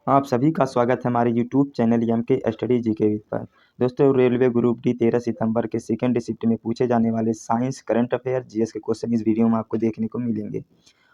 आप सभी का स्वागत है हमारे YouTube channel MK study GK with पर। दोस्तों, रेलवे ग्रुप डी 13 सितंबर के सेकंड शिफ्ट में पूछे जाने वाले साइंस, करंट अफेयर, जीएस के क्वेश्चन इस वीडियो में आपको देखने को मिलेंगे।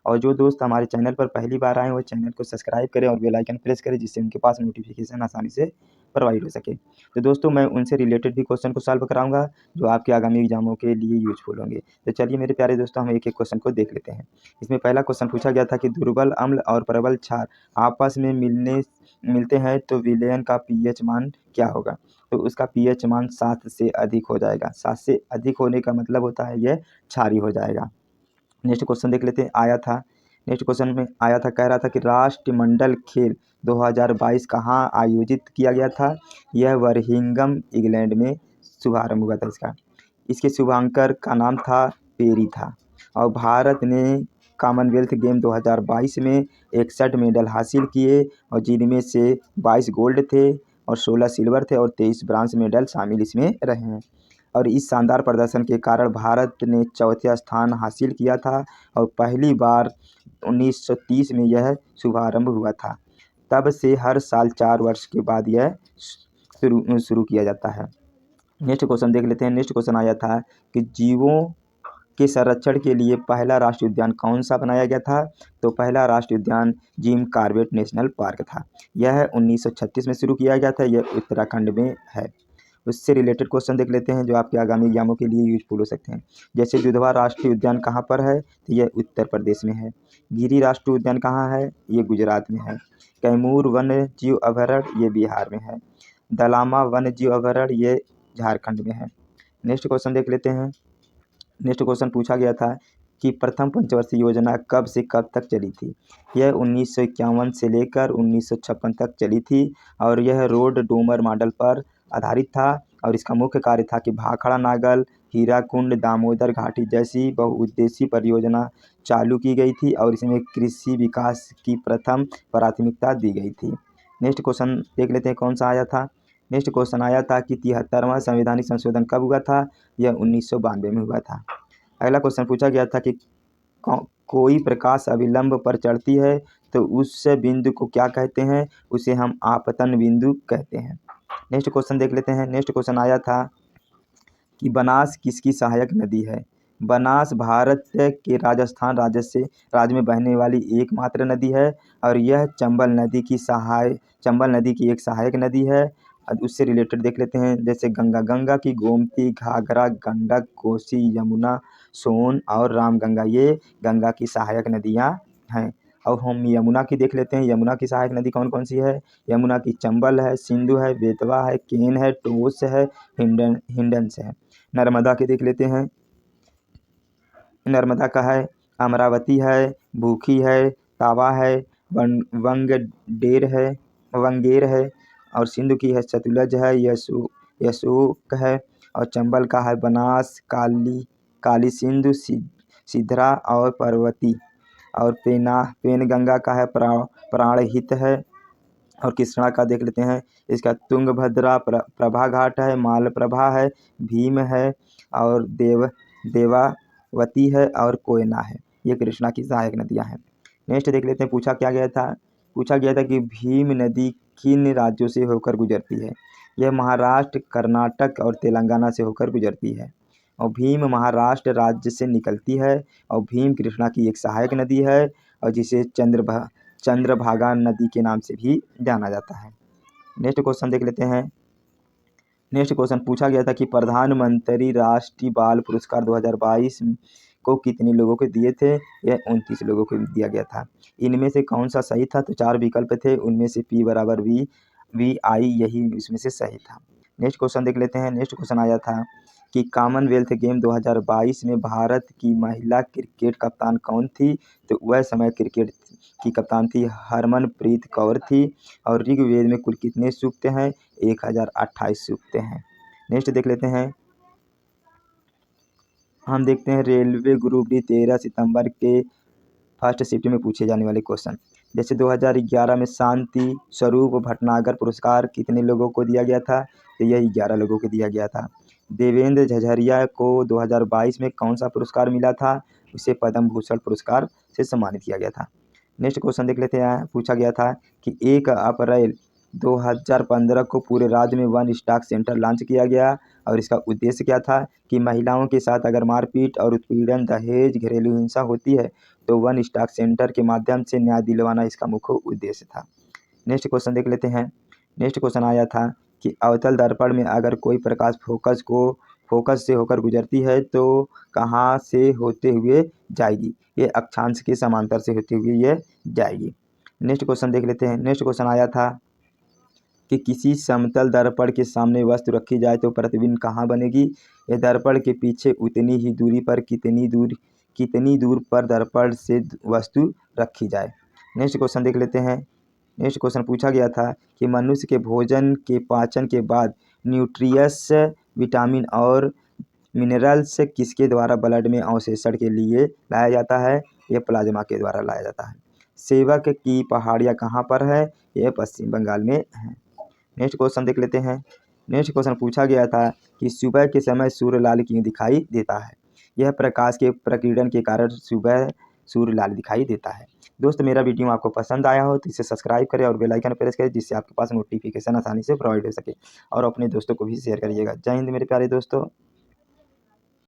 और जो दोस्त हमारे चैनल पर पहली बार आए वो चैनल को सब्सक्राइब करें और बेल आइकन प्रेस करें, जिससे उनके पास नोटिफिकेशन आसानी से प्रोवाइड हो सके। तो दोस्तों, मैं उनसे रिलेटेड भी क्वेश्चन को सॉल्व कराऊंगा जो आपके आगामी एग्जामों के लिए यूजफुल होंगे। तो चलिए मेरे प्यारे दोस्तों, हम एक एक क्वेश्चन को देख लेते हैं। इसमें पहला क्वेश्चन पूछा गया था कि दुर्बल अम्ल और प्रबल क्षार आपस में मिलते हैं तो विलयन का पीएच मान क्या होगा। तो उसका पीएच मान 7 से अधिक हो जाएगा। 7 से अधिक होने का मतलब होता है यह क्षारीय हो जाएगा। नेक्स्ट क्वेश्चन देख लेते हैं। नेक्स्ट क्वेश्चन में आया था, कह रहा था कि राष्ट्रमंडल खेल 2022 कहाँ आयोजित किया गया था। यह बर्मिंघम इंग्लैंड में शुभारंभ हुआ था इसका। इसके शुभांकर का नाम था पेरी था। और भारत ने कॉमनवेल्थ गेम 2022 में 61 मेडल हासिल किए, और जिनमें से 22 गोल्ड थे और 16 सिल्वर थे और 23 ब्रांज मेडल शामिल इसमें रहे हैं। और इस शानदार प्रदर्शन के कारण भारत ने चौथा स्थान हासिल किया था और पहली बार 1930 में यह शुभारंभ हुआ था। तब से हर साल 4 वर्ष के बाद यह शुरू किया जाता है। नेक्स्ट क्वेश्चन देख लेते हैं। नेक्स्ट क्वेश्चन आया था कि जीवों के संरक्षण के लिए पहला राष्ट्रीय उद्यान कौन सा बनाया गया था। तो पहला राष्ट्रीय उद्यान जिम कॉर्बेट नेशनल पार्क था। यह 1936 में शुरू किया गया था। यह उत्तराखंड में है। उससे रिलेटेड क्वेश्चन देख लेते हैं जो आपके आगामी एग्जामों के लिए यूजफुल हो सकते हैं। जैसे दुधवा राष्ट्रीय उद्यान कहाँ पर है, तो यह उत्तर प्रदेश में है। गिरी राष्ट्रीय उद्यान कहाँ है, ये गुजरात में है। कैमूर वन्य जीव अभयारण्य ये बिहार में है। दलामा वन्य जीव अभयारण्य ये झारखंड में है। नेक्स्ट क्वेश्चन देख लेते हैं। नेक्स्ट क्वेश्चन पूछा गया था कि प्रथम पंचवर्षीय योजना कब से कब तक चली थी। यह 1951 से लेकर 1956 तक चली थी और यह रोड डोमर मॉडल पर आधारित था। और इसका मुख्य कार्य था कि भाखड़ा नागल, हीराकुंड, दामोदर घाटी जैसी बहुउद्देशीय परियोजना चालू की गई थी और इसमें कृषि विकास की प्रथम प्राथमिकता दी गई थी। नेक्स्ट क्वेश्चन देख लेते हैं कौन सा आया था। नेक्स्ट क्वेश्चन आया था कि 73वां संवैधानिक संशोधन कब हुआ था। यह 1992 में हुआ था। अगला क्वेश्चन पूछा गया था कि कोई प्रकाश अभिलंब पर चढ़ती है तो उस बिंदु को क्या कहते हैं। उसे हम आपतन बिंदु कहते हैं। नेक्स्ट क्वेश्चन देख लेते हैं। नेक्स्ट क्वेश्चन आया था कि बनास किसकी सहायक नदी है। बनास भारत के राजस्थान राज्य में बहने वाली एकमात्र नदी है और यह चंबल नदी की एक सहायक नदी है। उससे रिलेटेड देख लेते हैं। जैसे गंगा की गोमती, घाघरा, गंडक, कोसी, यमुना, सोन और रामगंगा ये गंगा की सहायक नदियाँ हैं। और हम यमुना की देख लेते हैं। यमुना की सहायक नदी कौन कौन सी है। यमुना की चंबल है, सिंधु है, बेतवा है, केन है, टोस है, हिंडन है। नर्मदा के देख लेते हैं। नर्मदा का है अमरावती है, भूखी है, तावा है, वंगेर है। और सिंधु की है सतलज है, यशोक है। और चंबल का है बनास, काली सिंधु, सिद्धरा और पार्वती। और पेनगंगा का है प्राणहित है। और कृष्णा का देख लेते हैं। इसका तुंगभद्रा प्रभा घाट है, मालप्रभा है, भीम है और देवावती है और कोयना है। ये कृष्णा की सहायक नदियाँ हैं। नेक्स्ट देख लेते हैं। पूछा गया था कि भीम नदी किन राज्यों से होकर गुजरती है। यह महाराष्ट्र, कर्नाटक और तेलंगाना से होकर गुजरती है। और भीम महाराष्ट्र राज्य से निकलती है। और भीम कृष्णा की एक सहायक नदी है और जिसे चंद्रभागा नदी के नाम से भी जाना जाता है। नेक्स्ट क्वेश्चन देख लेते हैं। नेक्स्ट क्वेश्चन पूछा गया था कि प्रधानमंत्री राष्ट्रीय बाल पुरस्कार 2022 को कितने लोगों को दिए थे। यह 29 लोगों को दिया गया था। इनमें से कौन सा सही था। तो 4 विकल्प थे, उनमें से P बराबर वी आई यही इसमें से सही था। नेक्स्ट क्वेश्चन देख लेते हैं। नेक्स्ट क्वेश्चन आया था कि कॉमनवेल्थ गेम 2022 में भारत की महिला क्रिकेट कप्तान कौन थी। तो वह समय क्रिकेट की कप्तान थी हरमनप्रीत कौर थी। और ऋग्वेद में कुल कितने सूक्त हैं। 1028 सूक्त हैं। नेक्स्ट देख लेते हैं। हम देखते हैं रेलवे ग्रुप डी 13 सितंबर के फर्स्ट शिफ्ट में पूछे जाने वाले क्वेश्चन। जैसे 2011 में शांति स्वरूप भटनागर पुरस्कार कितने लोगों को दिया गया था। तो यह 11 लोगों को दिया गया था। देवेंद्र झझरिया को 2022 में कौन सा पुरस्कार मिला था। उसे पद्म भूषण पुरस्कार से सम्मानित किया गया था। नेक्स्ट क्वेश्चन देख लेते हैं। पूछा गया था कि 1 अप्रैल 2015 को पूरे राज्य में वन स्टॉप सेंटर लॉन्च किया गया और इसका उद्देश्य क्या था कि महिलाओं के साथ अगर मारपीट और उत्पीड़न, दहेज, घरेलू हिंसा होती है तो वन स्टॉप सेंटर के माध्यम से न्याय दिलवाना इसका मुख्य उद्देश्य था। नेक्स्ट क्वेश्चन देख लेते हैं। नेक्स्ट क्वेश्चन आया था कि अवतल दर्पण में अगर कोई प्रकाश फोकस से होकर गुजरती है तो कहाँ से होते हुए जाएगी? ये अक्षांश के समांतर से होते हुए ये जाएगी। नेक्स्ट क्वेश्चन देख लेते हैं। नेक्स्ट क्वेश्चन आया था कि किसी समतल दर्पण के सामने वस्तु रखी जाए तो प्रतिबिंब कहाँ बनेगी? यह दर्पण के पीछे उतनी ही दूरी पर कितनी दूर पर दर्पण से वस्तु रखी जाए। नेक्स्ट क्वेश्चन देख लेते हैं। नेक्स्ट क्वेश्चन पूछा गया था कि मनुष्य के भोजन के पाचन के बाद न्यूट्रियस, विटामिन और मिनरल्स किसके द्वारा ब्लड में अवशोषण के लिए लाया जाता है? यह प्लाज्मा के द्वारा लाया जाता है। सेवक की पहाड़ियाँ कहाँ पर है? यह पश्चिम बंगाल में है। नेक्स्ट क्वेश्चन देख लेते हैं। नेक्स्ट क्वेश्चन पूछा गया था कि सुबह के समय सूर्य लाल क्यों दिखाई देता है? यह प्रकाश के प्रकीर्णन के कारण सुबह सूर्य लाल दिखाई देता है। दोस्त, मेरा वीडियो आपको पसंद आया हो तो इसे सब्सक्राइब करें और बेल आइकन प्रेस करें जिससे आपके पास नोटिफिकेशन आसानी से प्रोवाइड हो सके और अपने दोस्तों को भी शेयर करिएगा। जय हिंद मेरे प्यारे दोस्तों।